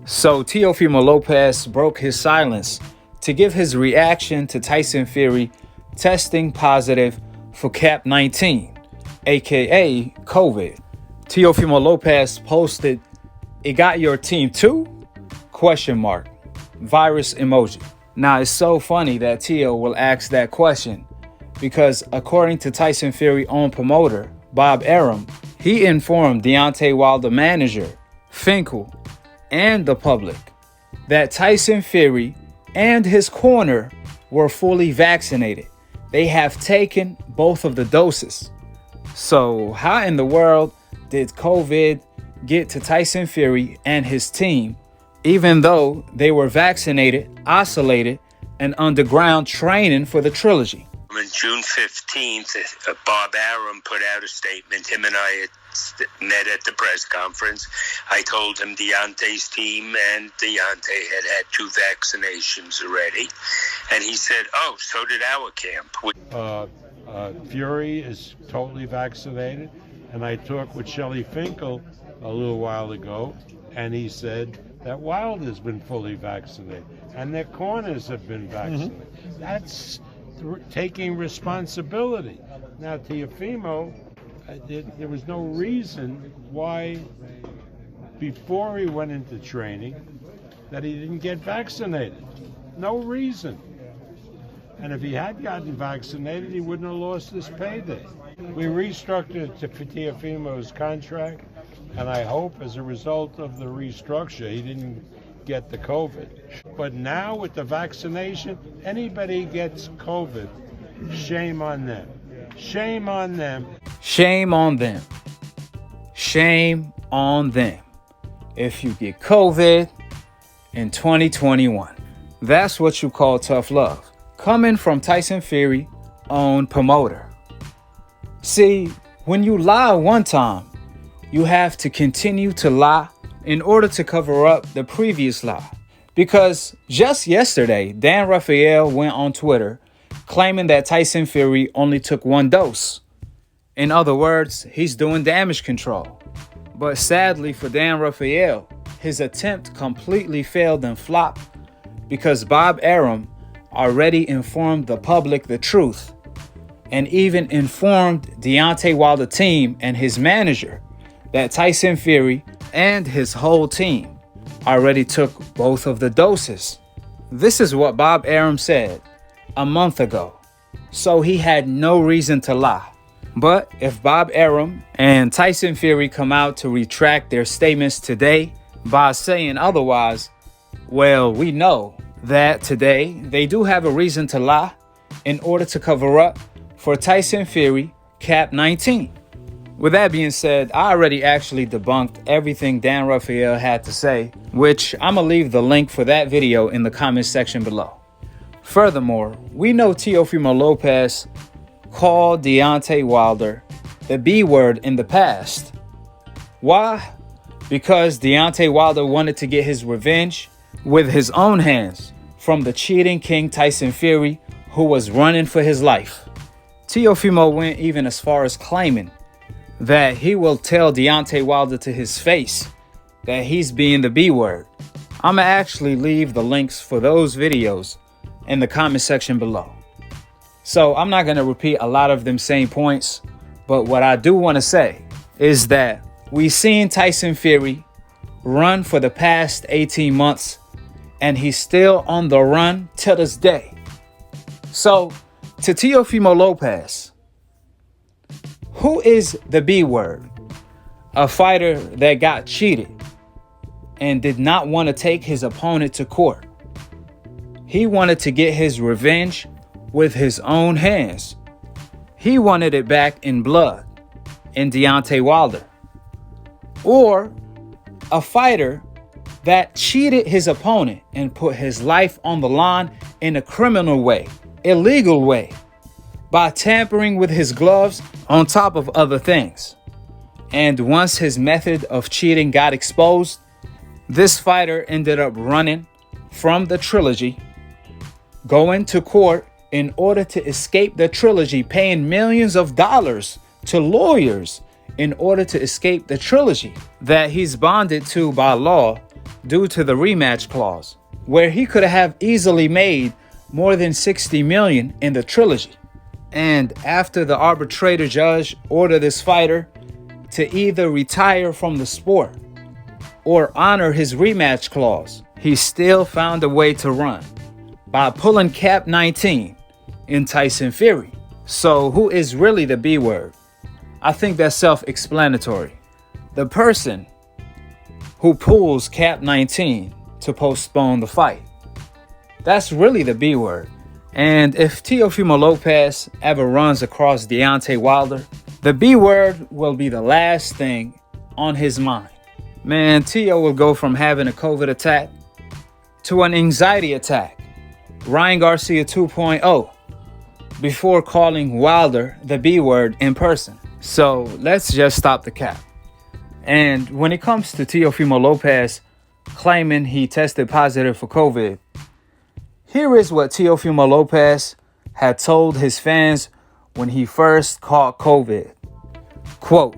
So Teofimo Lopez broke his silence to give his reaction to Tyson Fury testing positive for CAP19, aka COVID. Teofimo Lopez posted, "It got your team too?" Question mark. Virus emoji. Now it's so funny that Teo will ask that question because according to Tyson Fury's own promoter, Bob Arum, he informed Deontay Wilder manager, Finkel, and the public that Tyson Fury and his corner were fully vaccinated. They have taken both of the doses. So how in the world did COVID get to Tyson Fury and his team, even though they were vaccinated, isolated, and underground training for the Trilogy? On June 15th, Bob Arum put out a statement. Him and I had met at the press conference. I told him Deontay's team and Deontay had 2 vaccinations already. And he said, oh, so did our camp. Fury is totally vaccinated. And I talked with Shelly Finkel a little while ago, and he said that Wilder's been fully vaccinated. And their corners have been vaccinated. That's taking responsibility. Now, Teofimo, there was no reason why, before he went into training, that he didn't get vaccinated. No reason. And if he had gotten vaccinated, he wouldn't have lost his payday. We restructured Teofimo's contract, and I hope as a result of the restructure, he didn't get the COVID. But now with the vaccination, anybody gets COVID, shame on them. Shame on them. Shame on them. Shame on them. If you get COVID in 2021, that's what you call tough love. Coming from Tyson Fury, own promoter. See, when you lie one time, you have to continue to lie in order to cover up the previous lie. Because just yesterday, Dan Rafael went on Twitter claiming that Tyson Fury only took 1 dose. In other words, he's doing damage control. But sadly for Dan Rafael, his attempt completely failed and flopped because Bob Arum already informed the public the truth and even informed Deontay Wilder team and his manager that Tyson Fury and his whole team already took both of the doses. This is what Bob Arum said a month ago, so he had no reason to lie. But if Bob Arum and Tyson Fury come out to retract their statements today by saying otherwise, well, we know that today they do have a reason to lie in order to cover up for Tyson Fury CAP19. With that being said, I already actually debunked everything Dan Rafael had to say, which I'm going to leave the link for that video in the comment section below. Furthermore, we know Teofimo Lopez called Deontay Wilder the B word in the past. Why? Because Deontay Wilder wanted to get his revenge with his own hands from the cheating king Tyson Fury, who was running for his life. Teofimo went even as far as claiming that he will tell Deontay Wilder to his face that he's being the B word. I'ma actually leave the links for those videos in the comment section below. So I'm not gonna repeat a lot of them same points, but what I do wanna say is that we've seen Tyson Fury run for the past 18 months and he's still on the run till this day. So to Teofimo Lopez, who is the B word? A fighter that got cheated and did not want to take his opponent to court. He wanted to get his revenge with his own hands. He wanted it back in blood in Deontay Wilder. Or a fighter that cheated his opponent and put his life on the line in a criminal way, illegal way, by tampering with his gloves on top of other things. And once his method of cheating got exposed, this fighter ended up running from the Trilogy, going to court in order to escape the Trilogy, paying millions of dollars to lawyers in order to escape the Trilogy that he's bonded to by law due to the rematch clause, where he could have easily made more than $60 million in the Trilogy. And after the arbitrator judge ordered this fighter to either retire from the sport or honor his rematch clause, he still found a way to run by pulling CAP19 in Tyson Fury. So who is really the B word? I think that's self-explanatory. The person who pulls CAP19 to postpone the fight. That's really the B word. And if Teofimo Lopez ever runs across Deontay Wilder, the B word will be the last thing on his mind. Man, Teo will go from having a COVID attack to an anxiety attack, Ryan Garcia 2.0, before calling Wilder the B word in person. So let's just stop the cap. And when it comes to Teofimo Lopez claiming he tested positive for COVID, here is what Teofimo Lopez had told his fans when he first caught COVID. Quote,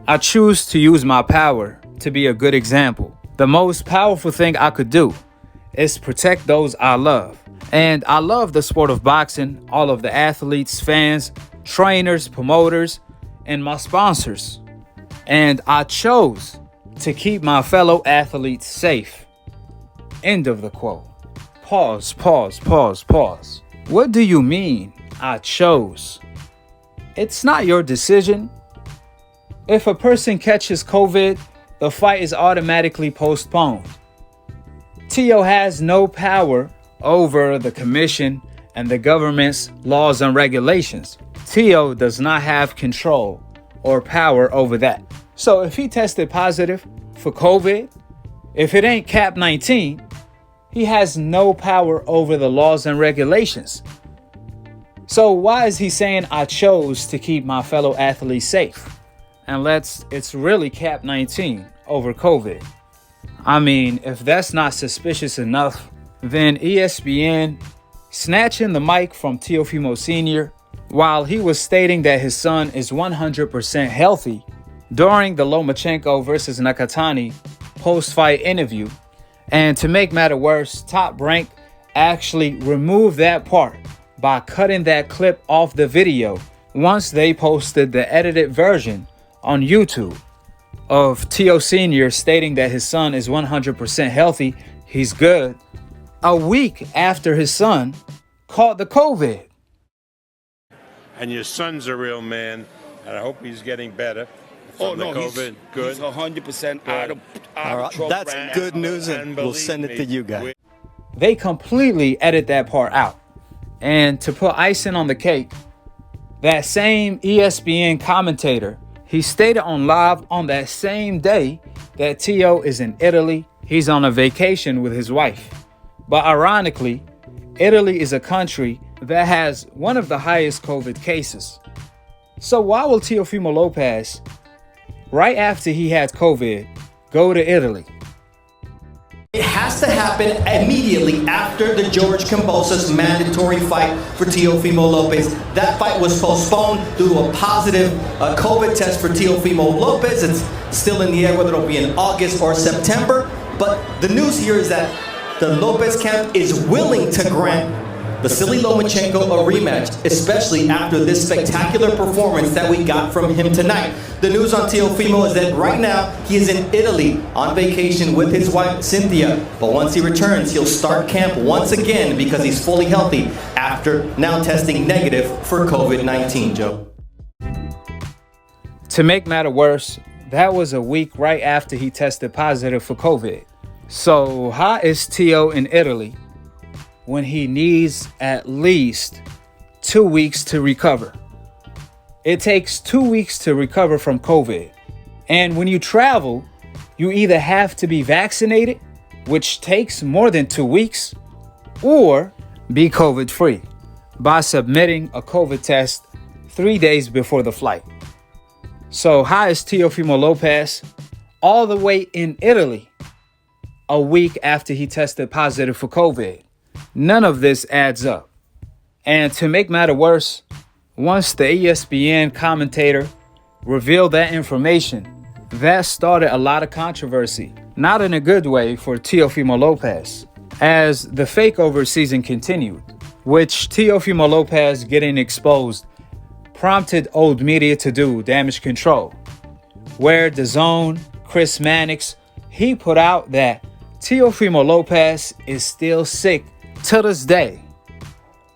"I choose to use my power to be a good example. The most powerful thing I could do is protect those I love. And I love the sport of boxing, all of the athletes, fans, trainers, promoters, and my sponsors. And I chose to keep my fellow athletes safe." End of the quote. Pause. What do you mean, I chose? It's not your decision. If a person catches COVID, the fight is automatically postponed. Teo has no power over the commission and the government's laws and regulations. Teo does not have control or power over that. So if he tested positive for COVID, if it ain't CAP19, he has no power over the laws and regulations. So why is he saying I chose to keep my fellow athletes safe? Unless it's really CAP19 over COVID. I mean, if that's not suspicious enough, then ESPN snatching the mic from Teofimo Sr. while he was stating that his son is 100% healthy during the Lomachenko versus Nakatani post-fight interview. And to make matter worse, Top Rank actually removed that part by cutting that clip off the video once they posted the edited version on YouTube of Teo Sr. stating that his son is 100% healthy, he's good, a week after his son caught the COVID. And your son's a real man, and I hope he's getting better. Oh, no, COVID. Good. He's 100% out of trouble. That's right good now. news, and we'll send it to you guys. They completely edit that part out. And to put icing on the cake, that same ESPN commentator, he stated on live on that same day that Teo is in Italy. He's on a vacation with his wife. But ironically, Italy is a country that has one of the highest COVID cases. So why will Teofimo Lopez, right after he had COVID, go to Italy? It has to happen immediately after the George Kambosos mandatory fight for Teofimo Lopez. That fight was postponed due to a positive COVID test for Teofimo Lopez. It's still in the air whether it'll be in August or September. But the news here is that the Lopez camp is willing to grant Vasily Lomachenko a rematch, especially after this spectacular performance that we got from him tonight. The news on Teofimo is that right now he is in Italy on vacation with his wife Cynthia. But once he returns, he'll start camp once again because he's fully healthy after now testing negative for COVID-19, Joe. To make matter worse, that was a week right after he tested positive for COVID. So how is Teo in Italy when he needs at least 2 weeks to recover? It takes 2 weeks to recover from COVID. And when you travel, you either have to be vaccinated, which takes more than 2 weeks, or be COVID-free by submitting a COVID test 3 days before the flight. So how is Teofimo Lopez all the way in Italy a week after he tested positive for COVID? None of this adds up. And to make matter worse, once the ESPN commentator revealed that information, that started a lot of controversy not in a good way for Teofimo Lopez, as the fakeover season continued, which Teofimo Lopez getting exposed prompted old media to do damage control, where DAZN, Chris Mannix, he put out that Teofimo Lopez is still sick to this day,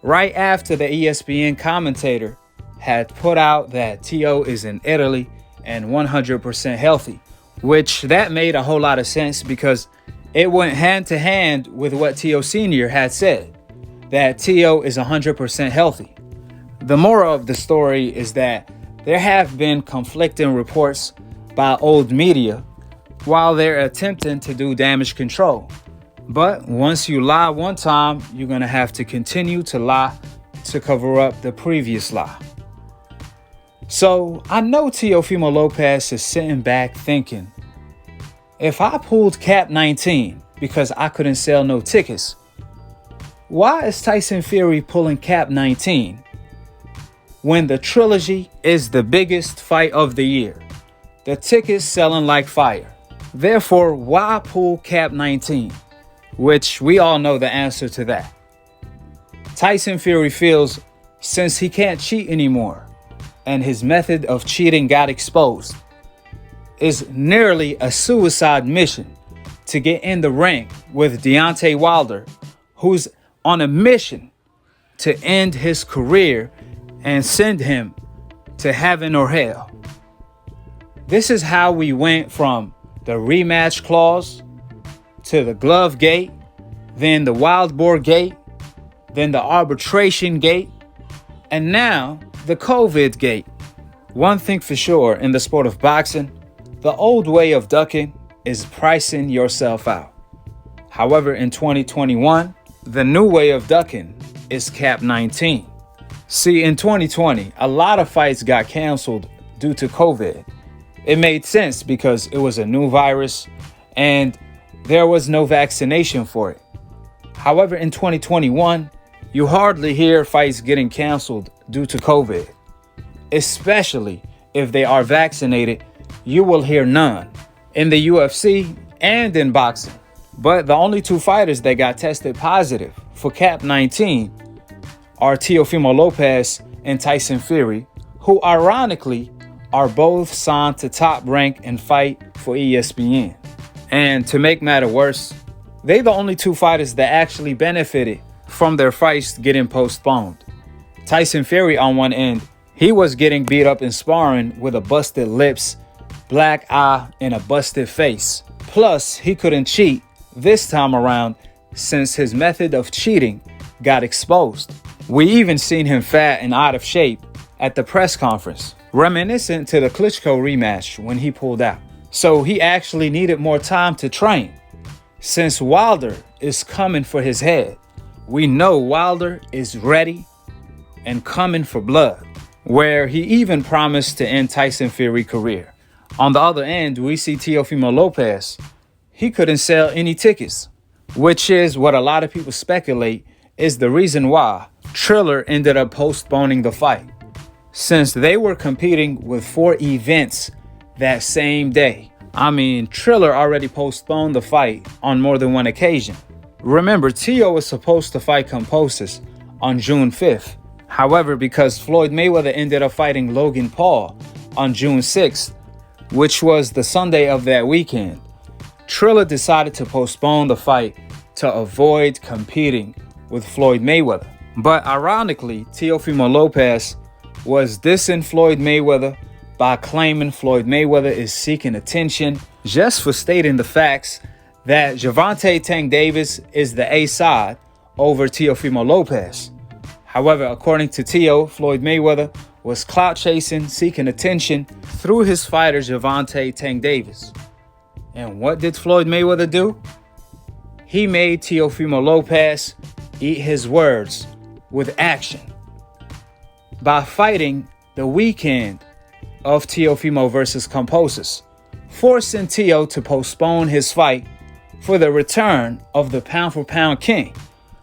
right after the ESPN commentator had put out that Teo is in Italy and 100% healthy, which that made a whole lot of sense because it went hand to hand with what Teo Sr. had said, that Teo is 100% healthy. The moral of the story is that there have been conflicting reports by old media while they're attempting to do damage control. But once you lie one time, you're going to have to continue to lie to cover up the previous lie. So I know Teofimo Lopez is sitting back thinking, if I pulled CAP19 because I couldn't sell no tickets, why is Tyson Fury pulling CAP19 when the Trilogy is the biggest fight of the year? The tickets selling like fire. Therefore, why pull CAP19? Which we all know the answer to that. Tyson Fury feels since he can't cheat anymore and his method of cheating got exposed, is nearly a suicide mission to get in the ring with Deontay Wilder, who's on a mission to end his career and send him to heaven or hell. This is how we went from the rematch clause to the glove gate, then the wild boar gate, then the arbitration gate, and now the COVID gate. One thing for sure in the sport of boxing, the old way of ducking is pricing yourself out. However, in 2021, the new way of ducking is CAP19. See, in 2020, a lot of fights got canceled due to COVID. It made sense because it was a new virus and there was no vaccination for it. However, in 2021, you hardly hear fights getting canceled due to COVID. Especially if they are vaccinated, you will hear none in the UFC and in boxing. But the only two fighters that got tested positive for CAP19 are Teofimo Lopez and Tyson Fury, who ironically are both signed to Top Rank and Fight for ESPN. And to make matter worse, they the only two fighters that actually benefited from their fights getting postponed. Tyson Fury on one end, he was getting beat up in sparring with a busted lips, black eye, and a busted face. Plus, he couldn't cheat this time around since his method of cheating got exposed. We even seen him fat and out of shape at the press conference, reminiscent to the Klitschko rematch when he pulled out. So he actually needed more time to train. Since Wilder is coming for his head, we know Wilder is ready and coming for blood, where he even promised to end Tyson Fury's career. On the other end, we see Teofimo Lopez. He couldn't sell any tickets, which is what a lot of people speculate is the reason why Triller ended up postponing the fight, since they were competing with 4 events that same day. I mean, Triller already postponed the fight on more than one occasion. Remember, Teo was supposed to fight Kambosos on June 5th. However, because Floyd Mayweather ended up fighting Logan Paul on June 6th, which was the Sunday of that weekend, Triller decided to postpone the fight to avoid competing with Floyd Mayweather. But ironically, Teofimo Lopez was dissing Floyd Mayweather by claiming Floyd Mayweather is seeking attention just for stating the facts that Gervonta Tank Davis is the A side over Teofimo Lopez. However, according to Teo, Floyd Mayweather was clout chasing, seeking attention through his fighter Gervonta Tank Davis. And what did Floyd Mayweather do? He made Teofimo Lopez eat his words with action by fighting the weekend of Teofimo versus Kambosos, forcing Teo to postpone his fight for the return of the pound-for-pound king.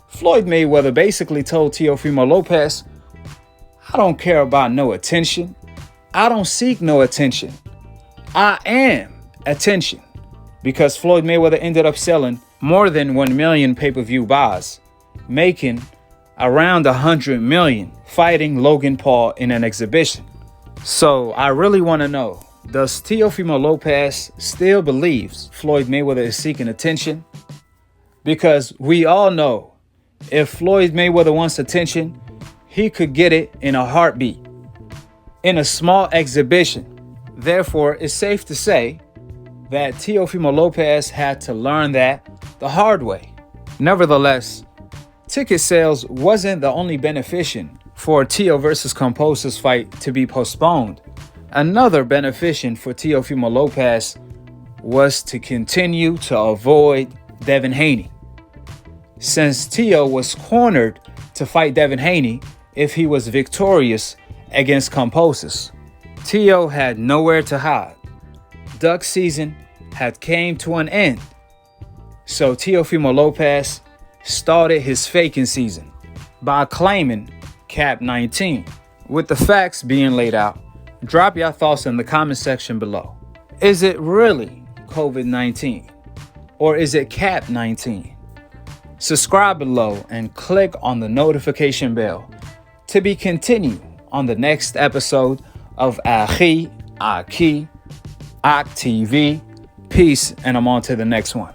Floyd Mayweather basically told Teofimo Lopez, I don't care about no attention. I don't seek no attention. I am attention. because Floyd Mayweather ended up selling more than 1 million pay-per-view buys, making around 100 million fighting Logan Paul in an exhibition. So I really want to know, does Teofimo Lopez still believes Floyd Mayweather is seeking attention? Because we all know if Floyd Mayweather wants attention, he could get it in a heartbeat, in a small exhibition. Therefore, it's safe to say that Teofimo Lopez had to learn that the hard way. Nevertheless, ticket sales wasn't the only beneficiary for Teo versus Kambosos fight to be postponed. Another beneficiary for Teofimo Lopez was to continue to avoid Devin Haney, since Teo was cornered to fight Devin Haney if he was victorious against Kambosos. Teo had nowhere to hide. Duck season had came to an end, so Teofimo Lopez started his faking season by claiming CAP19. With the facts being laid out, drop your thoughts in the comment section below. Is it really COVID-19 or is it CAP19? Subscribe below and click on the notification bell to be continued on the next episode of Akhi, Akhi, TV. Peace, and I'm on to the next one.